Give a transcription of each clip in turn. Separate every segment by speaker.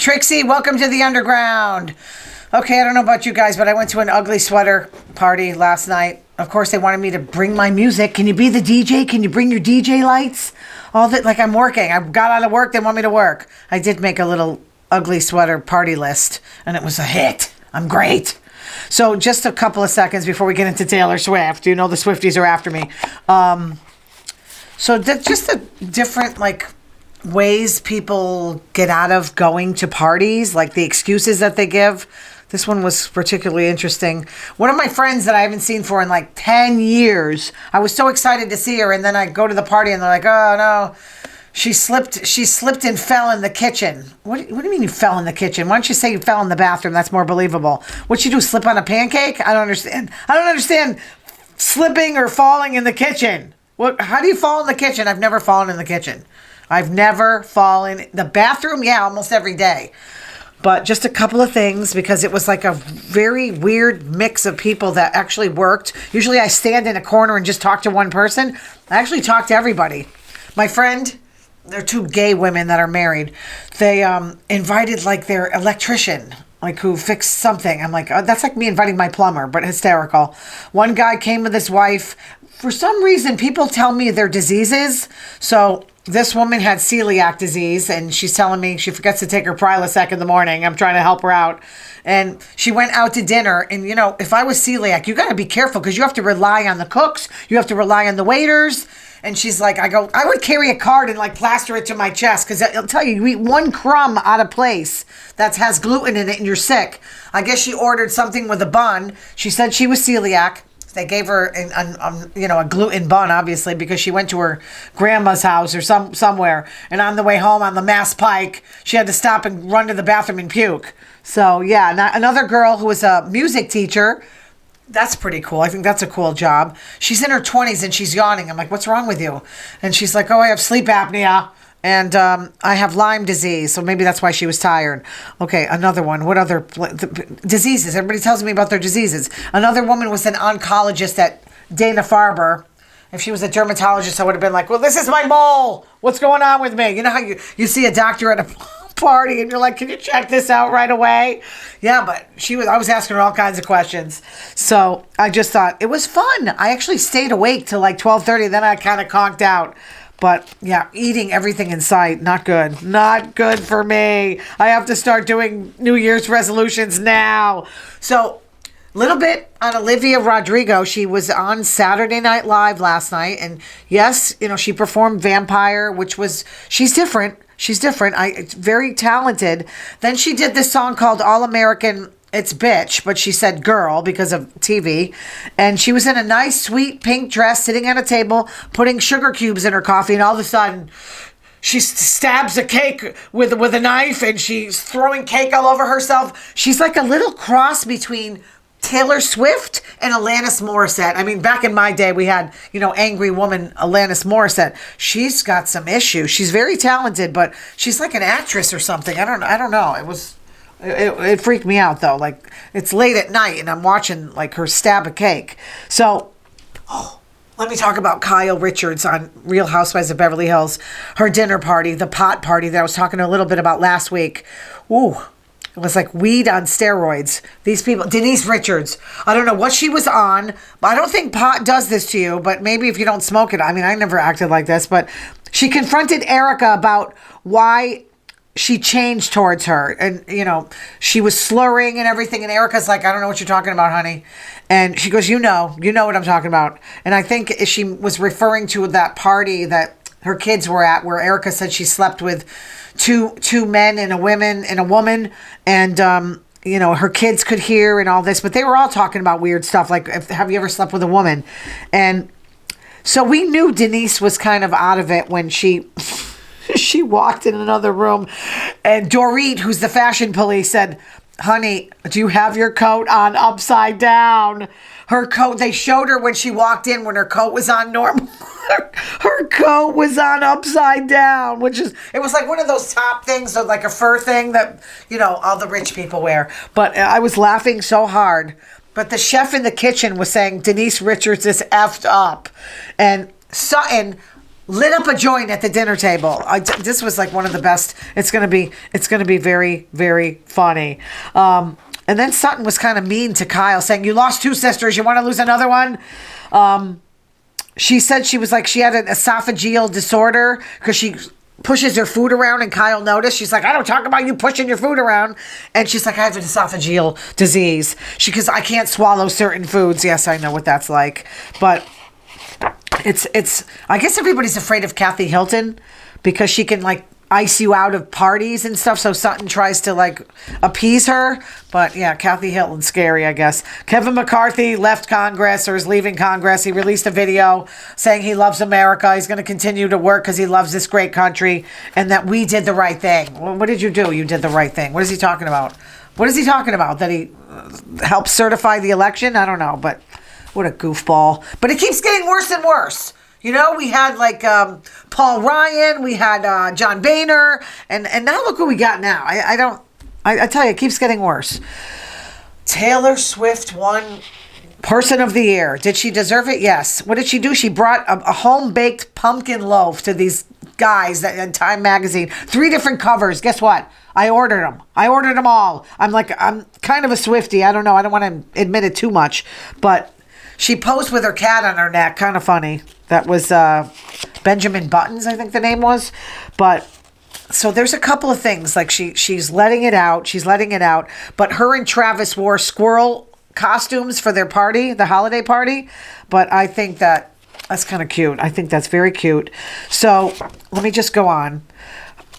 Speaker 1: Trixie. Welcome to the underground. Okay, I don't know about you guys, but I went to an ugly sweater party last night. Of course, they wanted me to bring my music. Can you be the DJ? Can you bring your DJ lights? All that, like I'm working. I got out of work. They want me to work. I did make a little ugly sweater party list, and it was a hit. I'm great. So just a couple of seconds before we get into Taylor Swift. You know the Swifties are after me. Just the different, ways people get out of going to parties, like the excuses that they give. This one was particularly interesting. One of my friends that I haven't seen for in 10 years, I was so excited to see her, and then I go to the party and they're like, oh no, she slipped and fell in the kitchen. What do you mean you fell in the kitchen? Why don't you say you fell in the bathroom? That's more believable. What'd you do, slip on a pancake? I don't understand slipping or falling in the kitchen. How do you fall in the kitchen? I've never fallen in the kitchen. I've never fallen. The bathroom, yeah, almost every day. But just a couple of things, because it was like a very weird mix of people that actually worked. Usually I stand in a corner and just talk to one person. I actually talked to everybody. My friend, they're two gay women that are married. They invited their electrician, who fixed something. I'm like, oh, that's like me inviting my plumber, but hysterical. One guy came with his wife. For some reason, people tell me their diseases. So this woman had celiac disease, and she's telling me she forgets to take her Prilosec in the morning. I'm trying to help her out. And she went out to dinner. And, if I was celiac, you got to be careful because you have to rely on the cooks. You have to rely on the waiters. And she's like, I would carry a card and plaster it to my chest because I'll tell you, you eat one crumb out of place that has gluten in it and you're sick. I guess she ordered something with a bun. She said she was celiac. They gave her a gluten bun, obviously, because she went to her grandma's house or somewhere. And on the way home on the Mass Pike, she had to stop and run to the bathroom and puke. So, yeah, another girl who was a music teacher. That's pretty cool. I think that's a cool job. She's in her 20s and she's yawning. I'm like, what's wrong with you? And she's like, oh, I have sleep apnea. And I have Lyme disease, so maybe that's why she was tired. Okay, another one. What other diseases? Everybody tells me about their diseases. Another woman was an oncologist at Dana-Farber. If she was a dermatologist, I would have been like, well, this is my mole. What's going on with me? You know how you see a doctor at a party and you're like, can you check this out right away? Yeah, but I was asking her all kinds of questions. So I just thought it was fun. I actually stayed awake till 12:30, then I kind of conked out. But yeah, eating everything in sight, not good. Not good for me. I have to start doing New Year's resolutions now. So, little bit on Olivia Rodrigo. She was on Saturday Night Live last night. And yes, she performed Vampire, she's different. She's different. Very talented. Then she did this song called All American It's Bitch, but she said girl because of TV. And she was in a nice, sweet pink dress sitting at a table, putting sugar cubes in her coffee. And all of a sudden, she stabs a cake with a knife and she's throwing cake all over herself. She's like a little cross between Taylor Swift and Alanis Morissette. I mean, back in my day, we had, angry woman Alanis Morissette. She's got some issues. She's very talented, but she's like an actress or something. I don't know. It freaked me out, though. It's late at night, and I'm watching, her stab a cake. So, let me talk about Kyle Richards on Real Housewives of Beverly Hills. Her dinner party, the pot party that I was talking a little bit about last week. Ooh, it was like weed on steroids. These people, Denise Richards, I don't know what she was on, but I don't think pot does this to you, but maybe if you don't smoke it. I mean, I never acted like this, but she confronted Erica about why she changed towards her, and she was slurring and everything, and Erica's like, I don't know what you're talking about, honey. And she goes, you know what I'm talking about. And I think she was referring to that party that her kids were at, where Erica said she slept with two men and a woman, and her kids could hear and all this, but they were all talking about weird stuff, like, have you ever slept with a woman? And so we knew Denise was kind of out of it when she walked in another room, and Dorit, who's the fashion police, said, honey, do you have your coat on upside down? Her coat, they showed her when she walked in, when her coat was on normal. Her coat was on upside down, it was like one of those top things, or like a fur thing that, all the rich people wear. But I was laughing so hard. But the chef in the kitchen was saying Denise Richards is effed up. And Sutton lit up a joint at the dinner table. This was like one of the best. It's gonna be very, very funny. And then Sutton was kind of mean to Kyle, saying, "You lost 2 sisters. You want to lose another one?" She said she was like, she had an esophageal disorder because she pushes her food around, and Kyle noticed. She's like, "I don't talk about you pushing your food around." And she's like, "I have an esophageal disease." Because I can't swallow certain foods. Yes, I know what that's like. But it's I guess everybody's afraid of Kathy Hilton because she can like ice you out of parties and stuff. So Sutton tries to like appease her. But yeah, Kathy Hilton's scary, I guess. Kevin McCarthy left Congress, or is leaving Congress. He released a video saying he loves America. He's going to continue to work because he loves this great country and that we did the right thing. Well, what did you do? You did the right thing. What is he talking about? What is he talking about? That he helped certify the election? I don't know, but what a goofball. But it keeps getting worse and worse. You know, we had like Paul Ryan, we had John Boehner, and now look what we got now. I tell you, it keeps getting worse. Taylor Swift won Person of the Year. Did she deserve it? Yes. What did she do? She brought a home-baked pumpkin loaf to these guys that in Time Magazine. 3 different covers. Guess what? I ordered them. I ordered them all. I'm kind of a Swiftie. I don't know. I don't want to admit it too much, but she posed with her cat on her neck. Kind of funny. That was Benjamin Buttons, I think the name was. But so there's a couple of things. Like she's letting it out. She's letting it out. But her and Travis wore squirrel costumes for their party, the holiday party. But I think that's kind of cute. I think that's very cute. So let me just go on.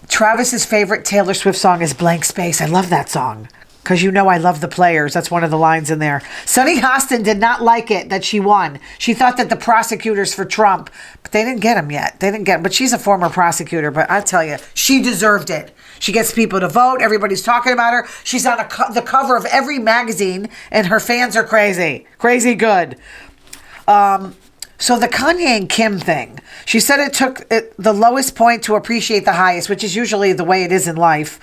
Speaker 1: Travis's favorite Taylor Swift song is Blank Space. I love that song. Because you know I love the players. That's one of the lines in there. Sunny Hostin did not like it that she won. She thought that the prosecutors for Trump, but they didn't get him yet. They didn't get him. But she's a former prosecutor. But I tell you, she deserved it. She gets people to vote. Everybody's talking about her. She's on the cover of every magazine, and her fans are crazy. Crazy good. So the Kanye and Kim thing, she said it took the lowest point to appreciate the highest, which is usually the way it is in life.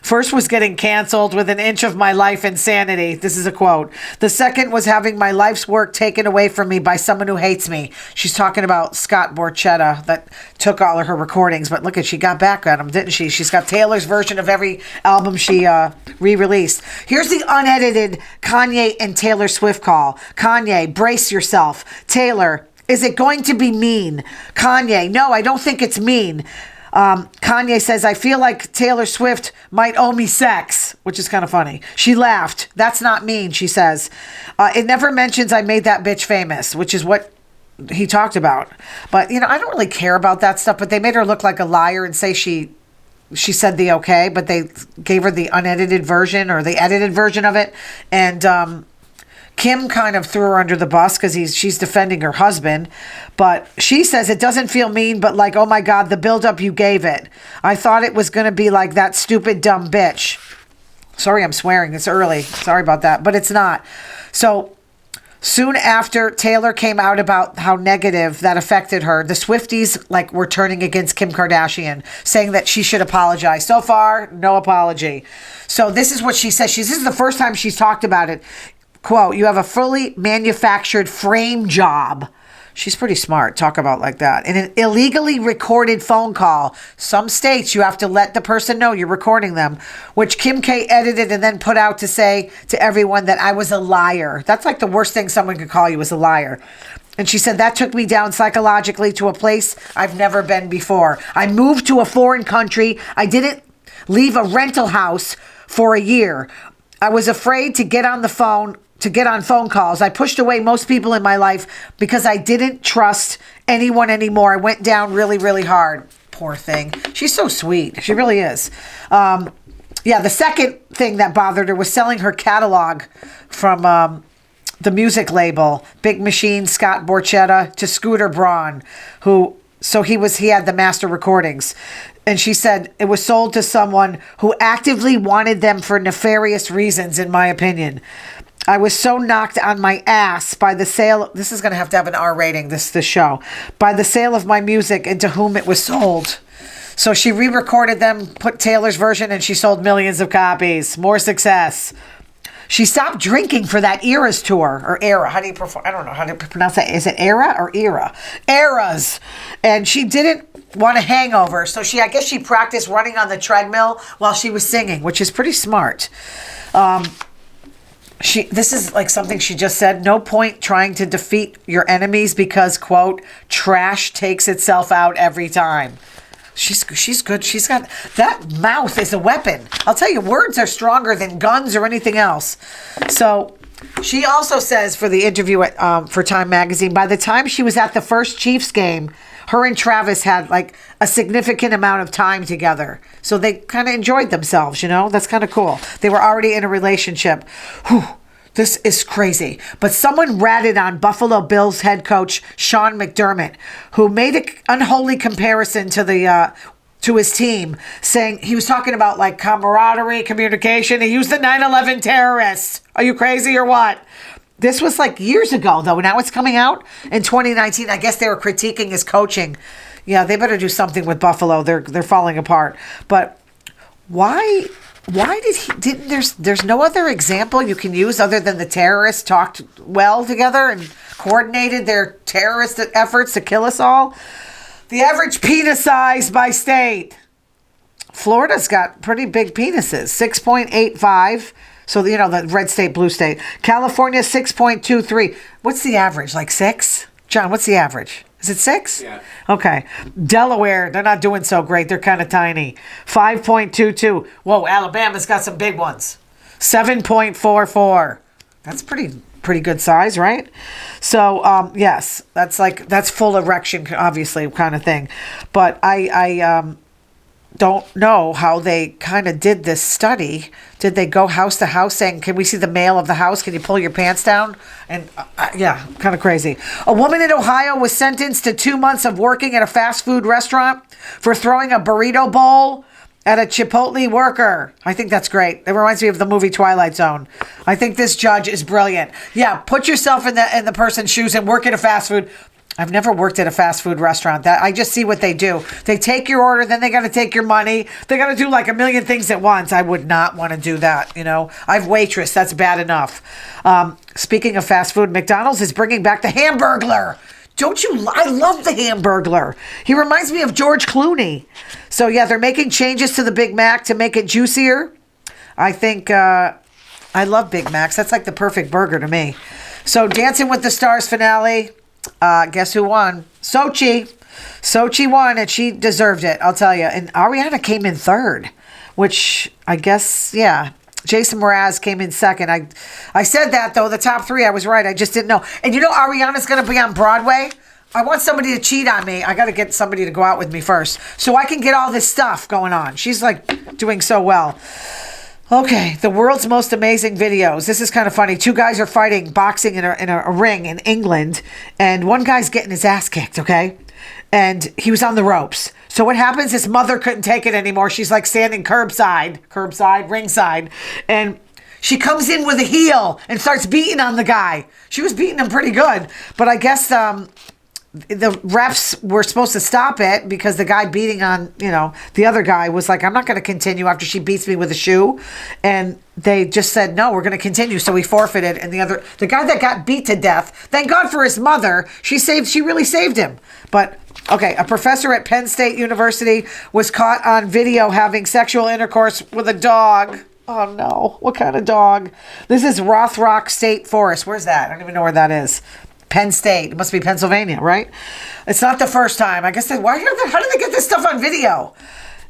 Speaker 1: First was getting canceled with an inch of my life insanity. This is a quote. The second was having my life's work taken away from me by someone who hates me. She's talking about Scott Borchetta that took all of her recordings. But look she got back at him, didn't she? She's got Taylor's version of every album she re-released. Here's the unedited Kanye and Taylor Swift call. Kanye, brace yourself. Taylor, is it going to be mean? Kanye, no, I don't think it's mean. Kanye says, I feel like Taylor Swift might owe me sex, which is kind of funny. She laughed. That's not mean, she says. It never mentions I made that bitch famous, which is what he talked about. But, I don't really care about that stuff, but they made her look like a liar and say she said the okay, but they gave her the unedited version or the edited version of it. And, Kim kind of threw her under the bus because she's defending her husband. But she says it doesn't feel mean, but like, oh my God, the buildup you gave it. I thought it was going to be like that stupid, dumb bitch. Sorry, I'm swearing. It's early. Sorry about that. But it's not. So soon after Taylor came out about how negative that affected her, the Swifties were turning against Kim Kardashian, saying that she should apologize. So far, no apology. So this is what she says. This is the first time she's talked about it. Quote, you have a fully manufactured frame job. She's pretty smart. Talk about like that. In an illegally recorded phone call. Some states you have to let the person know you're recording them, which Kim K edited and then put out to say to everyone that I was a liar. That's like the worst thing someone could call you is a liar. And she said, that took me down psychologically to a place I've never been before. I moved to a foreign country. I didn't leave a rental house for a year. I was afraid to get on phone calls. I pushed away most people in my life because I didn't trust anyone anymore. I went down really, really hard. Poor thing. She's so sweet. She really is. The second thing that bothered her was selling her catalog from the music label, Big Machine, Scott Borchetta, to Scooter Braun, he had the master recordings. And she said it was sold to someone who actively wanted them for nefarious reasons, in my opinion. I was so knocked on my ass by the sale. This is going to have an R rating, this show. By the sale of my music and to whom it was sold. So she re-recorded them, put Taylor's version, and she sold millions of copies. More success. She stopped drinking for that Eras tour, or Era. How do you prefer? I don't know how to pronounce that. Is it Era or Era? Eras. And she didn't want a hangover, so I guess she practiced running on the treadmill while she was singing, which is pretty smart. This is like something she just said. No point trying to defeat your enemies because, quote, trash takes itself out every time. She's good. She's got that mouth is a weapon. I'll tell you, words are stronger than guns or anything else. So she also says for the interview for Time Magazine, by the time she was at the first Chiefs game, her and Travis had like a significant amount of time together. So they kind of enjoyed themselves, That's kind of cool. They were already in a relationship. Whew. This is crazy. But someone ratted on Buffalo Bills head coach Sean McDermott, who made an unholy comparison to his team, saying he was talking about like camaraderie, communication. He used the 9/11 terrorists. Are you crazy or what? This was like years ago, though. Now it's coming out in 2019. I guess they were critiquing his coaching. Yeah, they better do something with Buffalo. They're falling apart. But why there's no other example you can use other than the terrorists talked well together and coordinated their terrorist efforts to kill us all? The average penis size by state. Florida's got pretty big penises, 6.85. So, the red state, blue state. California, 6.23. What's the average? Like 6? John, what's the average? Is it 6?
Speaker 2: Yeah.
Speaker 1: Okay. Delaware, they're not doing so great. They're kind of tiny. 5.22. Whoa, Alabama's got some big ones. 7.44. That's pretty good size, right? So, yes, that's full erection, obviously, kind of thing. But I don't know how they kind of did this study. Did they go house to house saying, can we see the male of the house? Can you pull your pants down? And yeah, kind of crazy. A woman in Ohio was sentenced to 2 months of working at a fast food restaurant for throwing a burrito bowl at a Chipotle worker. I think that's great. It reminds me of the movie Twilight Zone. I think this judge is brilliant. Yeah, put yourself in the person's shoes and work at a fast food. I've never worked at a fast food restaurant. I just see what they do. They take your order, then they got to take your money. They got to do like a million things at once. I would not want to do that, I've waitress. That's bad enough. Speaking of fast food, McDonald's is bringing back the Hamburglar. I love the Hamburglar. He reminds me of George Clooney. So yeah, they're making changes to the Big Mac to make it juicier. I think I love Big Macs. That's like the perfect burger to me. So Dancing with the Stars finale. Guess who won? Sochi. Sochi won, and she deserved it, I'll tell you. And Ariana came in third, which I guess, yeah. Jason Mraz came in second. I said that, though. The top three, I was right. I just didn't know. And Ariana's going to be on Broadway. I want somebody to cheat on me. I got to get somebody to go out with me first so I can get all this stuff going on. She's, doing so well. Okay, the world's most amazing videos. This is kind of funny. 2 guys are fighting boxing in a ring in England, and one guy's getting his ass kicked, okay? And he was on the ropes. So what happens? His mother couldn't take it anymore. She's standing ringside, and she comes in with a heel and starts beating on the guy. She was beating him pretty good, but I guess the refs were supposed to stop it because the guy beating on, the other guy was like, I'm not going to continue after she beats me with a shoe. And they just said, no, we're going to continue. So he forfeited. And the guy that got beat to death, thank God for his mother. She really saved him. But okay, a professor at Penn State University was caught on video having sexual intercourse with a dog. Oh no, what kind of dog? This is Rothrock State Forest. Where's that? I don't even know where that is. Penn State. It must be Pennsylvania, right? It's not the first time. I guess how did they get this stuff on video?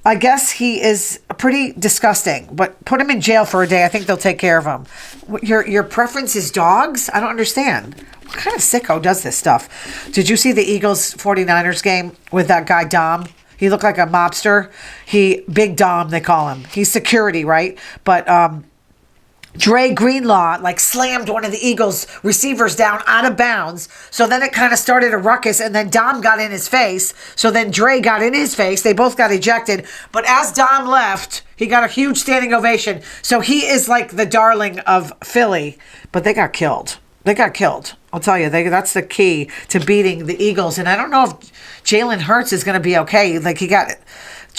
Speaker 1: I guess he is pretty disgusting, but put him in jail for a day. I think they'll take care of him. Your preference is dogs? I don't understand. What kind of sicko does this stuff? Did you see the Eagles 49ers game with that guy Dom? He looked like a mobster. Big Dom, they call him. He's security, right? But Dre Greenlaw slammed one of the Eagles receivers down out of bounds. So then it kind of started a ruckus, and then Dom got in his face. So then Dre got in his face. They both got ejected. But as Dom left, he got a huge standing ovation. So he is the darling of Philly. But they got killed. I'll tell you, that's the key to beating the Eagles. And I don't know if Jalen Hurts is going to be okay.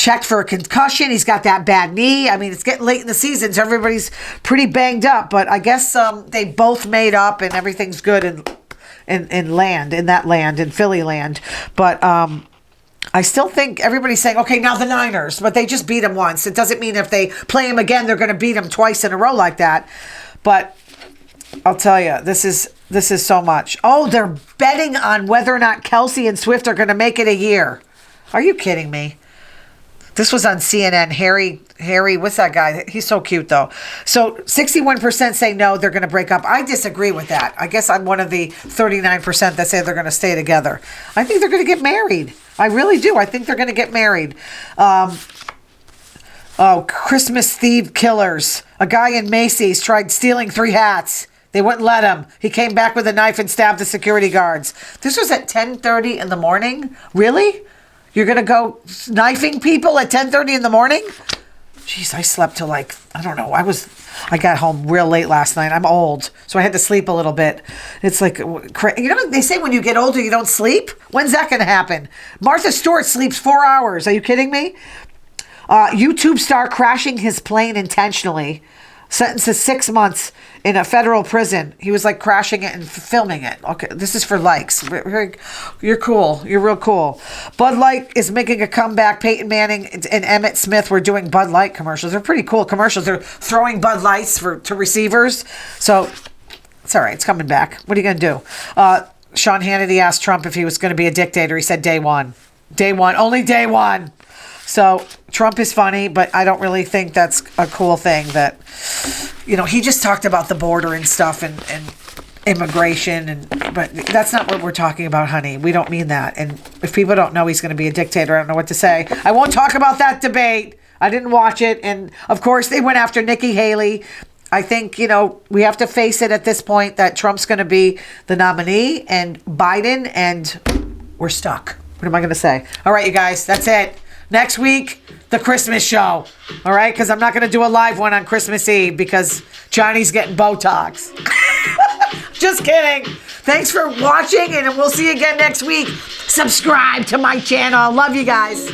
Speaker 1: checked for a concussion. He's got that bad knee. I mean, it's getting late in the season, so everybody's pretty banged up. But I guess they both made up and everything's good in Philly land. But I still think everybody's saying, okay, now the Niners, but they just beat them once. It doesn't mean if they play them again, they're going to beat them twice in a row like that. But I'll tell you, this is so much. Oh, they're betting on whether or not Kelsey and Swift are going to make it a year. Are you kidding me? This was on CNN. Harry, what's that guy? He's so cute, though. So 61% say no, they're going to break up. I disagree with that. I guess I'm one of the 39% that say they're going to stay together. I think they're going to get married. I really do. I think they're going to get married. Christmas thief killers. A guy in Macy's tried stealing 3 hats. They wouldn't let him. He came back with a knife and stabbed the security guards. This was at 10:30 in the morning? Really? You're going to go knifing people at 10:30 in the morning? Jeez, I slept till I don't know. I got home real late last night. I'm old, so I had to sleep a little bit. It's like, they say when you get older, you don't sleep. When's that going to happen? Martha Stewart sleeps 4 hours. Are you kidding me? YouTube star crashing his plane intentionally. Sentenced to 6 months in a federal prison. He was like crashing it and filming it. Okay, this is for likes. You're cool. You're real cool. Bud Light is making a comeback. Peyton Manning and Emmett Smith were doing Bud Light commercials. They're pretty cool commercials. They're throwing Bud Lights to receivers. So it's all right. It's coming back. What are you going to do? Sean Hannity asked Trump if he was going to be a dictator. He said day one. Day one. Only day one. So Trump is funny, but I don't really think that's a cool thing that, he just talked about the border and stuff and immigration, but that's not what we're talking about, honey. We don't mean that. And if people don't know he's going to be a dictator, I don't know what to say. I won't talk about that debate. I didn't watch it. And of course they went after Nikki Haley. I think, we have to face it at this point that Trump's going to be the nominee and Biden, and we're stuck. What am I going to say? All right, you guys, that's it. Next week, the Christmas show. All right? Because I'm not going to do a live one on Christmas Eve because Johnny's getting Botox. Just kidding. Thanks for watching, and we'll see you again next week. Subscribe to my channel. Love you guys.